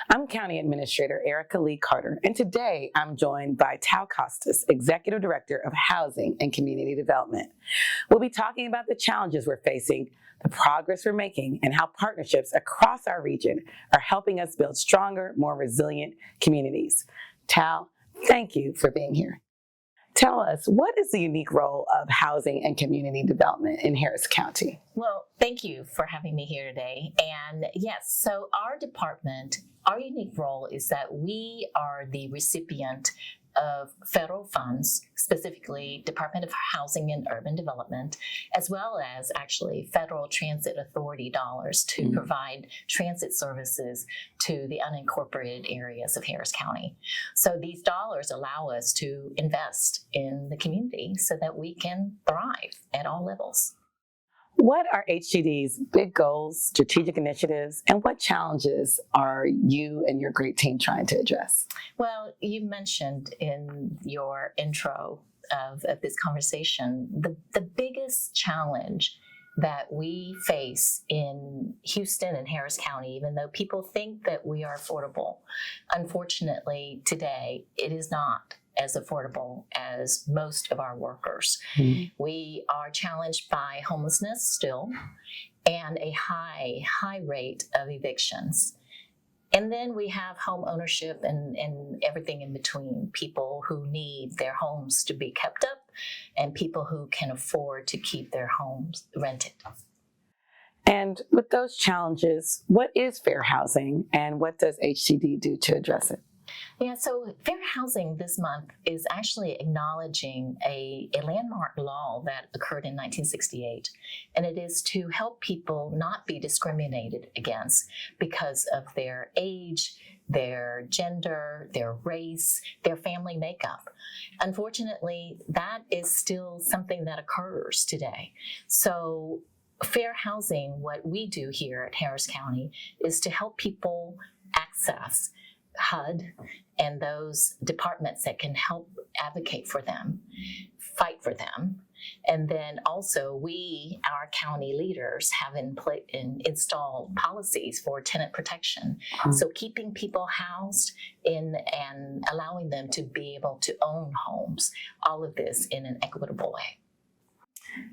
I'm County Administrator Erica Lee Carter, and today I'm joined by Thao Costis, Executive Director of Housing and Community Development. We'll be talking about the challenges we're facing, the progress we're making, and how partnerships across our region are helping us build stronger, more resilient communities. Thao, thank you for being here. Tell us, what is the unique role of housing and community development in Harris County? Well, thank you for having me here today. And yes, so our department, our unique role is that we are the recipient of federal funds, specifically Department of Housing and Urban Development, as well as actually Federal Transit Authority dollars to provide transit services to the unincorporated areas of Harris County. So these dollars allow us to invest in the community so that we can thrive at all levels. What are HGD's big goals, strategic initiatives, and what challenges are you and your great team trying to address? Well, you mentioned in your intro of this conversation, the biggest challenge that we face in Houston and Harris County, even though people think that we are affordable, unfortunately today it is not as affordable as most of our workers. We are challenged by homelessness still and a high rate of evictions. And then we have home ownership and everything in between, people who need their homes to be kept up and people who can afford to keep their homes rented. And with those challenges, what is fair housing and what does HCD do to address it? Yeah, so Fair Housing this month is actually acknowledging a landmark law that occurred in 1968, and it is to help people not be discriminated against because of their age, their gender, their race, their family makeup. Unfortunately, that is still something that occurs today. So Fair Housing, what we do here at Harris County, is to help people access HUD and those departments that can help advocate for them, fight for them. And then also our county leaders have installed policies for tenant protection. So keeping people housed and allowing them to be able to own homes, all of this in an equitable way.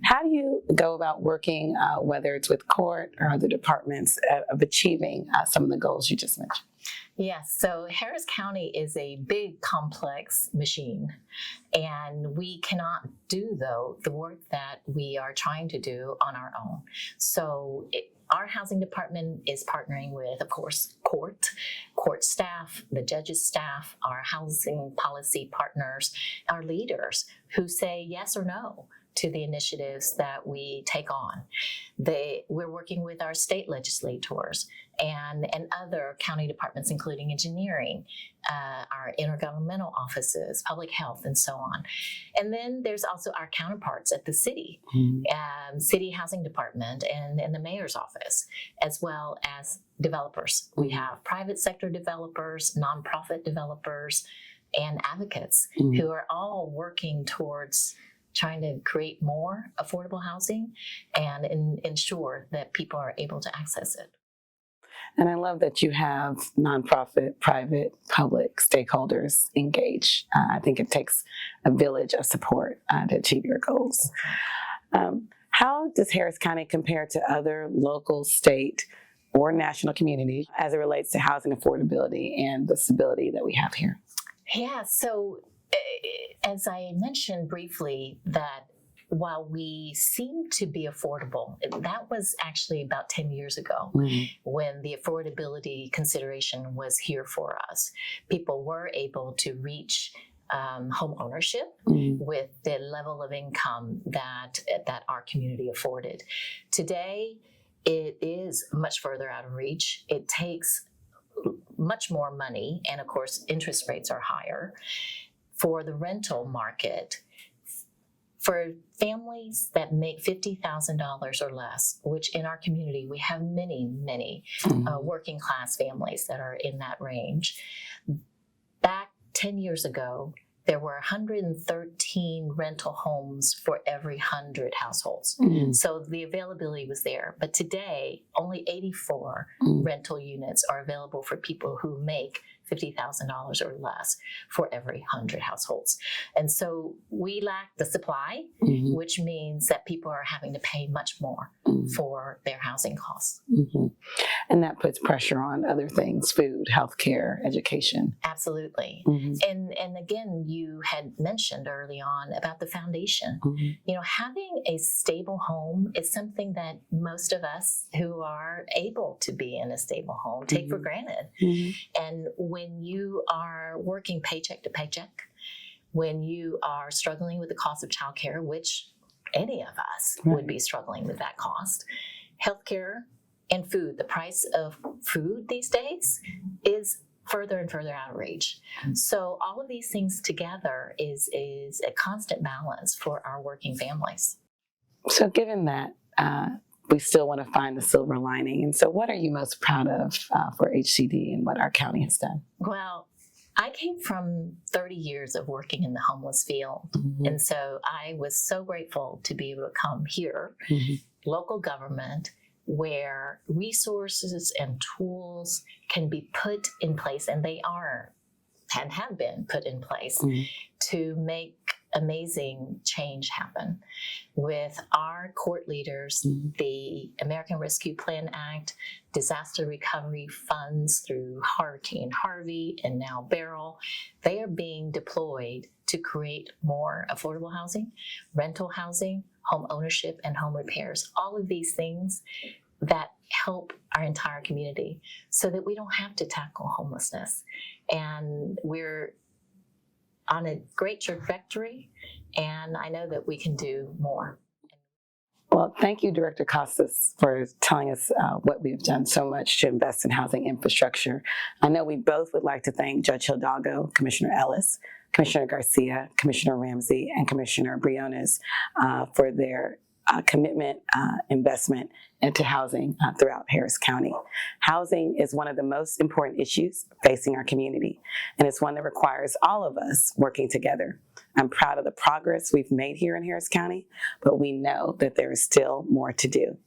How do you go about working, whether it's with court or other departments, of achieving some of the goals you just mentioned? Yes, so Harris County is a big, complex machine, and we cannot do, though, the work that we are trying to do on our own. So our housing department is partnering with, of course, court staff, the judges' staff, our housing policy partners, our leaders who say yes or no to the initiatives that we take on. We're working with our state legislators and other county departments, including engineering, our intergovernmental offices, public health, and so on. And then there's also our counterparts at the city, city housing department and the mayor's office, as well as developers. We have private sector developers, nonprofit developers, and advocates who are all working towards trying to create more affordable housing and ensure that people are able to access it. And I love that you have nonprofit, private, public stakeholders engaged. I think it takes a village of support to achieve your goals. How does Harris County compare to other local, state, or national communities as it relates to housing affordability and the stability that we have here? Yeah, so as I mentioned briefly, that while we seem to be affordable, that was actually about 10 years ago when the affordability consideration was here for us. People were able to reach home ownership with the level of income that our community afforded. Today, it is much further out of reach. It takes much more money, and of course, interest rates are higher. For the rental market, for families that make $50,000 or less, which in our community, we have many working class families that are in that range. Back 10 years ago, there were 113 rental homes for every 100 households. So the availability was there. But today, only 84 rental units are available for people who make $50,000 or less for every 100 households. And so we lack the supply, which means that people are having to pay much more for their housing costs. And that puts pressure on other things, food, healthcare, education. Absolutely. And again, you had mentioned early on about the foundation. You know, having a stable home is something that most of us who are able to be in a stable home take for granted. And when you are working paycheck to paycheck, when you are struggling with the cost of childcare, which any of us would be struggling with that cost, healthcare and food, the price of food these days is further and further out of reach. So all of these things together is a constant balance for our working families. So given that, we still want to find the silver lining. And so what are you most proud of for HCD and what our county has done? Well, I came from 30 years of working in the homeless field. And so I was so grateful to be able to come here, local government, where resources and tools can be put in place, and they are and have been put in place to make amazing change happen. With our court leaders, the American Rescue Plan Act, disaster recovery funds through Hurricane Harvey and now Beryl, they are being deployed to create more affordable housing, rental housing, home ownership, and home repairs. All of these things that help our entire community so that we don't have to tackle homelessness. And we're on a great trajectory, and I know that we can do more. Well, thank you, Director Costis, for telling us what we've done so much to invest in housing infrastructure. I know we both would like to thank Judge Hidalgo, Commissioner Ellis, Commissioner Garcia, Commissioner Ramsey, and Commissioner Briones for their commitment, investment into housing throughout Harris County. Housing is one of the most important issues facing our community, and it's one that requires all of us working together. I'm proud of the progress we've made here in Harris County, but we know that there is still more to do.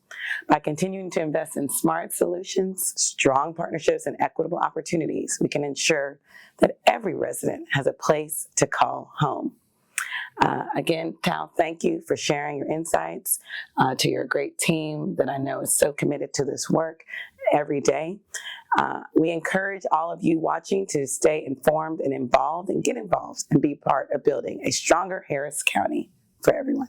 By continuing to invest in smart solutions, strong partnerships, and equitable opportunities, we can ensure that every resident has a place to call home. Again, Thao, thank you for sharing your insights to your great team that I know is so committed to this work every day. We encourage all of you watching to stay informed and involved and get involved and be part of building a stronger Harris County for everyone.